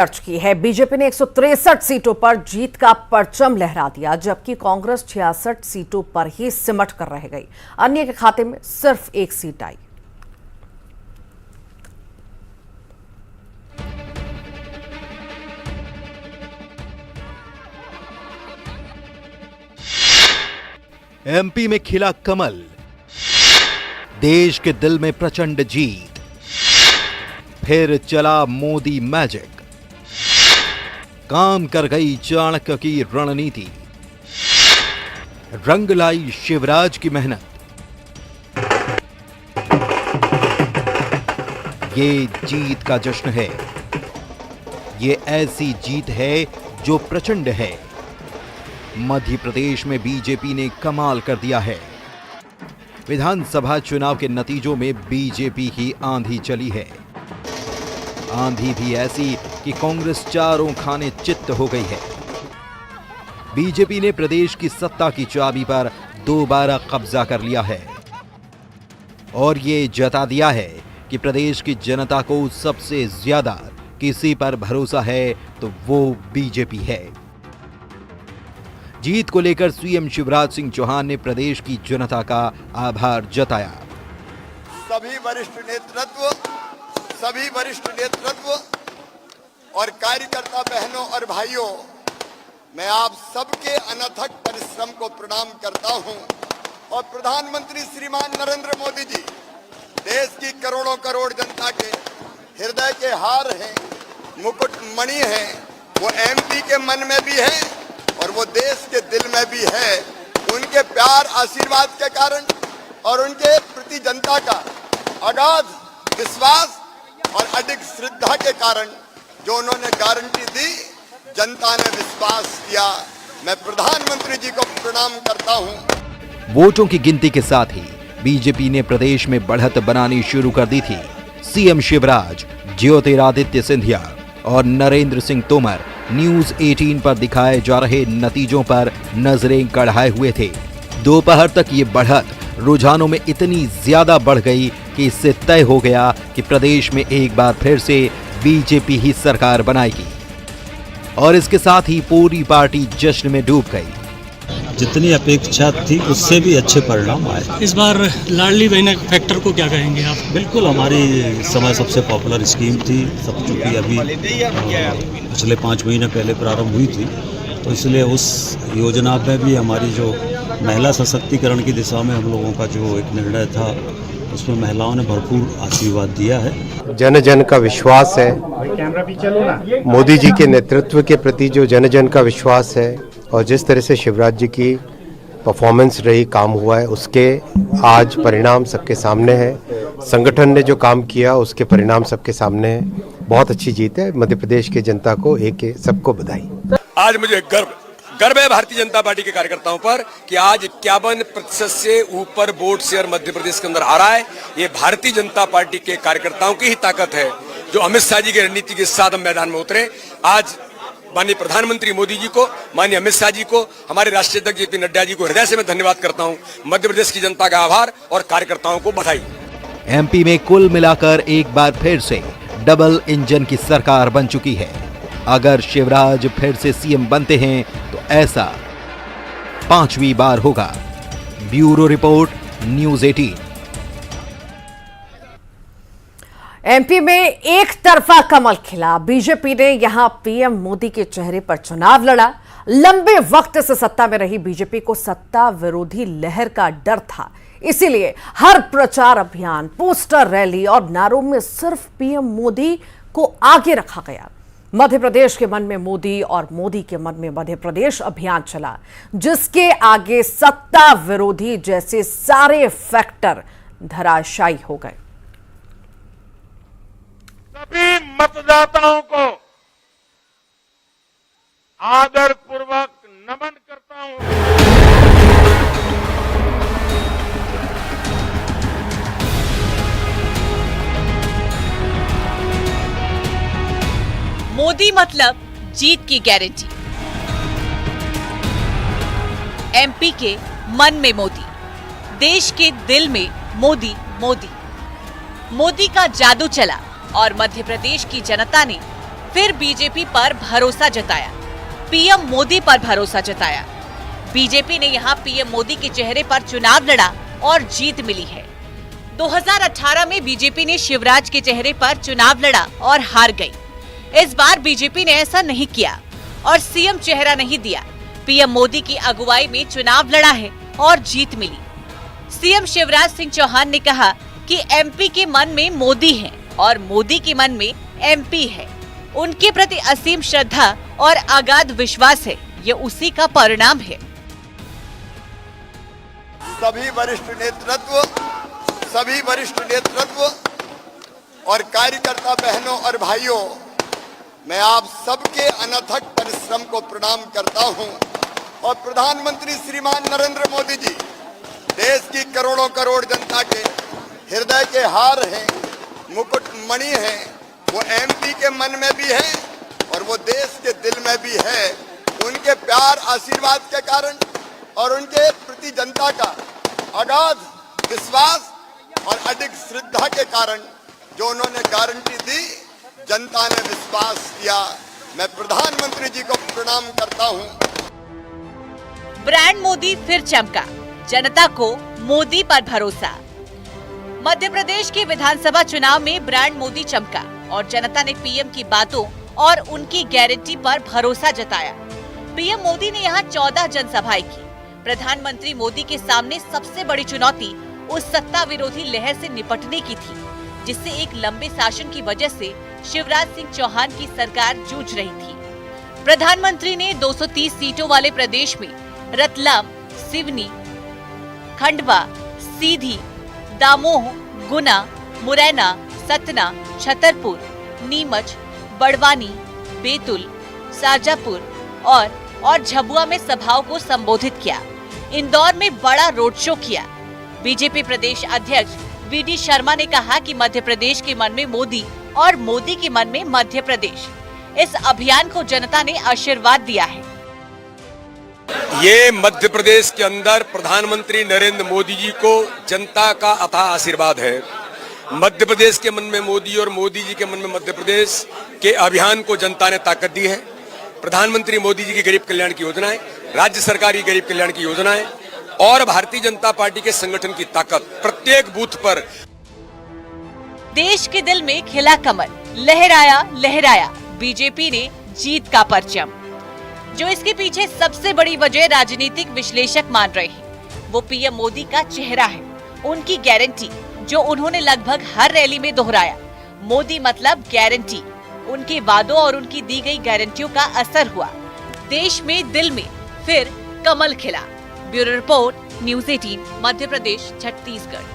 दर्ज की है। बीजेपी ने 163 सीटों पर जीत का परचम लहरा दिया, जबकि कांग्रेस 66 सीटों पर ही सिमट कर रह गई। अन्य के खाते में सिर्फ एक सीट आई। एमपी में खिला कमल, देश के दिल में प्रचंड जीत, फिर चला मोदी मैजिक, काम कर गई चाणक्य की रणनीति, रंग लाई शिवराज की मेहनत। ये जीत का जश्न है, ये ऐसी जीत है जो प्रचंड है। मध्य प्रदेश में बीजेपी ने कमाल कर दिया है। विधानसभा चुनाव के नतीजों में बीजेपी की आंधी चली है। आंधी भी ऐसी कि कांग्रेस चारों खाने चित्त हो गई है। बीजेपी ने प्रदेश की सत्ता की चाबी पर दोबारा कब्जा कर लिया है और ये जता दिया है कि प्रदेश की जनता को सबसे ज्यादा किसी पर भरोसा है तो वो बीजेपी है। जीत को लेकर सीएम शिवराज सिंह चौहान ने प्रदेश की जनता का आभार जताया। सभी वरिष्ठ नेतृत्व और कार्यकर्ता बहनों और भाइयों, मैं आप सबके अनथक परिश्रम को प्रणाम करता हूं और प्रधानमंत्री श्रीमान नरेंद्र मोदी जी देश की करोड़ों करोड़ जनता के हृदय के हार हैं, मुकुट मणि हैं। वो एमपी के मन में भी है और वो देश के दिल में भी है। उनके प्यार आशीर्वाद के कारण और उनके प्रति जनता का अगाध विश्वास और अधिक श्रद्धा के कारण जो उन्होंने गारंटी दी, जनता ने विश्वास किया। मैं प्रधानमंत्री जी को प्रणाम करता हूं। वोटों की गिनती के साथ ही बीजेपी ने प्रदेश में बढ़त बनानी शुरू कर दी थी। सीएम शिवराज, ज्योतिरादित्य सिंधिया और नरेंद्र सिंह तोमर न्यूज 18 पर दिखाए जा रहे नतीजों पर नजरें गड़ाए हुए थे। दोपहर तक ये बढ़त रुझानों में इतनी ज्यादा बढ़ गई कि इससे तय हो गया कि प्रदेश में एक बार फिर से बीजेपी ही सरकार बनाएगी और इसके साथ ही पूरी पार्टी जश्न में डूब गई। जितनी अपेक्षा थी उससे भी अच्छे परिणाम आए। इस बार लाडली बहन फैक्टर को क्या कहेंगे आप? बिल्कुल, हमारी इस समय सबसे पॉपुलर स्कीम थी। सब चूँकि अभी पिछले 5 महीने पहले प्रारंभ हुई थी, तो इसलिए उस योजना में भी हमारी जो महिला सशक्तिकरण की दिशा में हम लोगों का जो एक निर्णय था, उसमें महिलाओं ने भरपूर आशीर्वाद दिया है। जन जन का विश्वास है, मोदी जी के नेतृत्व के प्रति जो जन जन का विश्वास है और जिस तरह से शिवराज जी की परफॉर्मेंस रही, काम हुआ है, उसके आज परिणाम सबके सामने है। संगठन ने जो काम किया उसके परिणाम सबके सामने है। बहुत अच्छी जीत है। मध्य प्रदेश की जनता को सबको बधाई। आज मुझे गर्व है भारतीय जनता पार्टी के कार्यकर्ताओं पर कि आज 51% से ऊपर वोट शेयर मध्य प्रदेश के अंदर आ रहा है। ये भारतीय जनता पार्टी के कार्यकर्ताओं की ही ताकत है जो अमित शाह जी की रणनीति के साथ हम मैदान में उतरे। आज माननीय प्रधानमंत्री मोदी जी को, माननीय अमित शाह जी को, हमारे राष्ट्रीय अध्यक्ष जेपी नड्डा जी को हृदय से मैं धन्यवाद करता हूं। मध्य प्रदेश की जनता का आभार और कार्यकर्ताओं को बधाई। एमपी में कुल मिलाकर एक बार फिर से डबल इंजन की सरकार बन चुकी है। अगर शिवराज फिर से सीएम बनते हैं तो ऐसा 5वीं बार होगा। Bureau report, news 18। एमपी में एक तरफा कमल खिला। बीजेपी ने यहां पीएम मोदी के चेहरे पर चुनाव लड़ा। लंबे वक्त से सत्ता में रही बीजेपी को सत्ता विरोधी लहर का डर था, इसीलिए हर प्रचार अभियान, पोस्टर, रैली और नारों में सिर्फ पीएम मोदी को आगे रखा गया। मध्य प्रदेश के मन में मोदी और मोदी के मन में मध्य प्रदेश अभियान चला, जिसके आगे सत्ता विरोधी जैसे सारे फैक्टर धराशायी हो गए। सभी मतदाताओं को आदरपूर्वक नमन करता हूं। मोदी मतलब जीत की गारंटी। एमपी के मन में मोदी, देश के दिल में मोदी। मोदी का जादू चला और मध्य प्रदेश की जनता ने फिर बीजेपी पर भरोसा जताया, पीएम मोदी पर भरोसा जताया। बीजेपी ने यहां पीएम मोदी के चेहरे पर चुनाव लड़ा और जीत मिली है। 2018 में बीजेपी ने शिवराज के चेहरे पर चुनाव लड़ा और हार गई। इस बार बीजेपी ने ऐसा नहीं किया और सीएम चेहरा नहीं दिया। पीएम मोदी की अगुवाई में चुनाव लड़ा है और जीत मिली। सीएम शिवराज सिंह चौहान ने कहा कि एमपी के मन में मोदी है और मोदी के मन में एमपी है। उनके प्रति असीम श्रद्धा और अगाध विश्वास है, ये उसी का परिणाम है। सभी वरिष्ठ नेतृत्व और कार्यकर्ता बहनों और भाइयों, मैं आप सबके अनथक परिश्रम को प्रणाम करता हूं और प्रधानमंत्री श्रीमान नरेंद्र मोदी जी देश की करोड़ों करोड़ जनता के हृदय के हार हैं, मुकुट मणि हैं। वो एमपी के मन में भी है और वो देश के दिल में भी है। उनके प्यार आशीर्वाद के कारण और उनके प्रति जनता का अगाध विश्वास और अधिक श्रद्धा के कारण जो उन्होंने गारंटी दी, जनता ने विश्वास किया। मैं प्रधानमंत्री जी को प्रणाम करता हूं। ब्रांड मोदी फिर चमका, जनता को मोदी पर भरोसा। मध्य प्रदेश के विधानसभा चुनाव में ब्रांड मोदी चमका और जनता ने पीएम की बातों और उनकी गारंटी पर भरोसा जताया। पीएम मोदी ने यहाँ 14 जनसभाएं की। प्रधानमंत्री मोदी के सामने सबसे बड़ी चुनौती उस सत्ता विरोधी लहर से निपटने की थी, जिससे एक लंबे शासन की वजह से शिवराज सिंह चौहान की सरकार जूझ रही थी। प्रधानमंत्री ने 230 सीटों वाले प्रदेश में रतलाम, सिवनी, खंडवा, सीधी, दामोह, गुना, मुरैना, सतना, छतरपुर, नीमच, बड़वानी, बैतूल, शाजापुर और झाबुआ में सभाओं को संबोधित किया। इंदौर में बड़ा रोड शो किया। बीजेपी प्रदेश अध्यक्ष वीडी शर्मा ने कहा कि मध्य प्रदेश के मन में मोदी और मोदी के मन में मध्य प्रदेश। इस अभियान को जनता ने आशीर्वाद दिया है। ये मध्य प्रदेश के अंदर प्रधानमंत्री नरेंद्र मोदी जी को जनता का अथाह आशीर्वाद है। मध्य प्रदेश के मन में मोदी और मोदी जी के मन में मध्य प्रदेश के अभियान को जनता ने ताकत दी है। प्रधानमंत्री मोदी जी की गरीब कल्याण की योजनाएं, राज्य सरकार की गरीब कल्याण की योजनाएं और भारतीय जनता पार्टी के संगठन की ताकत प्रत्येक बूथ पर। देश के दिल में खिला कमल, लहराया लहराया बीजेपी ने जीत का परचम। जो इसके पीछे सबसे बड़ी वजह राजनीतिक विश्लेषक मान रहे हैं, वो पीएम मोदी का चेहरा है, उनकी गारंटी जो उन्होंने लगभग हर रैली में दोहराया। मोदी मतलब गारंटी। उनके वादों और उनकी दी गई गारंटियों का असर हुआ। देश में दिल में फिर कमल खिला। Bureau report, news 18, Madhya Pradesh, Chhattisgarh.